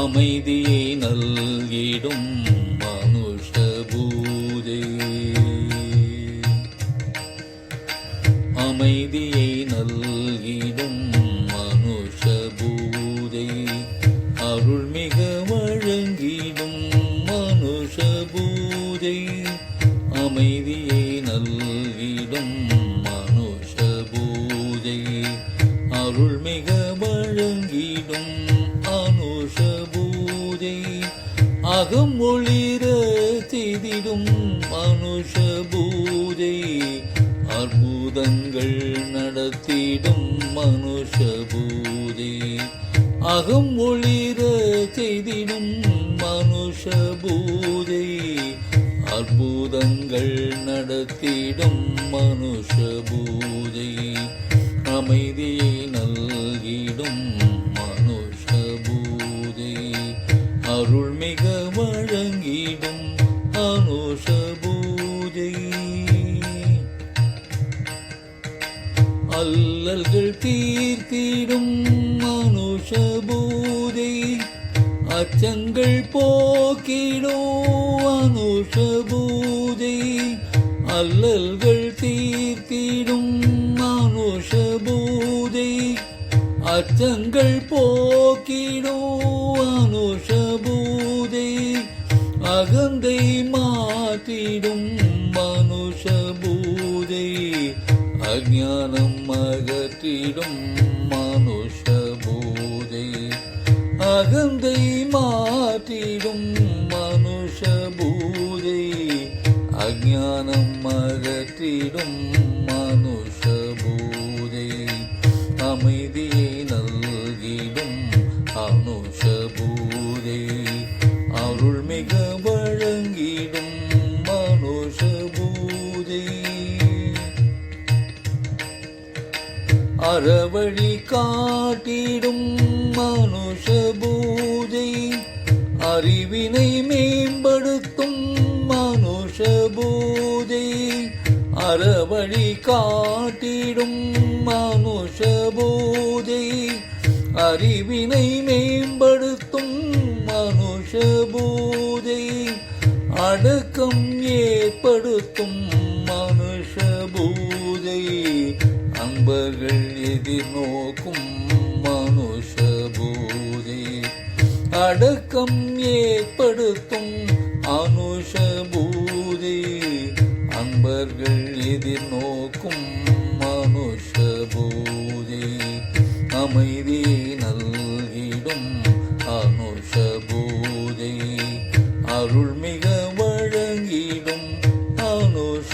அமைதியை நல்கிடும் மனுஷ பூஜை. அமைதியை நல்கிடும் மனுஷ பூஜை. அருள்மிக வழங்கிடும் மனுஷ பூஜை. அமைதியை நல்கிடும் மனுஷ பூஜை. அருள்மிக வழங்கிடும் அனுஷ பூஜை. அகம் ஒளிர செய்திடும் மனுஷ பூஜை. அற்புதங்கள் நடத்திடும் மனுஷ பூஜை. அகம் ஒளிர செய்திடும் மனுஷ பூஜை. அற்புதங்கள் நடத்திடும் மனுஷ பூஜை. அமைதியை நல்கிடும் மனுஷ பூஜை. அருள்மிக வழங்கிடும் அனுஷ பூஜை. அல்லல்கள் தீர்த்திடும் மனுஷ பூஜை. அச்சங்கள் போக்கிடும் அனுஷ பூஜை. அல்லல்கள் தீர்த்திடும் மனுஷ பூஜை. அச்சங்கள் போக்கிடும் அனுஷ பூஜை. அகந்தை மாற்றிடும் மனுஷ பூஜை. அஞ்ஞானம் அகற்றிடும் மனுஷ பூஜை. அகந்தை மாற்றிடும் மனுஷ பூஜை. அஞ்ஞானம் அகற்றிடும் மனுஷ பூஜை. அமைதியை நல்கிடும் அனுஷ பூஜை. அருள்மிக வழங்கிடும் மனுஷ பூஜை. அறவழி காட்டிடும் மனுஷ பூஜை. அறிவினை மேம்படுத்தும் மனுஷ பூஜை. அறவழி காட்டிடும் மனுஷ பூஜை. அறிவினை மேம்படுத்தும் மனுஷ பூஜை. அடக்கம் ஏற்படுத்தும் மனுஷ பூஜை. அன்பர்கள் எதிர்நோக்கும் மனுஷ பூஜை. அடக்கம் ஏற்படுத்தும் அனுஷ பூஜை. அன்பர்கள் எதிர்நோக்கும் மனுஷ பூஜை. அமைதியை நல்கிடும் அனுஷ பூஜை. அருள்மிக வழங்கிடும் அனுஷ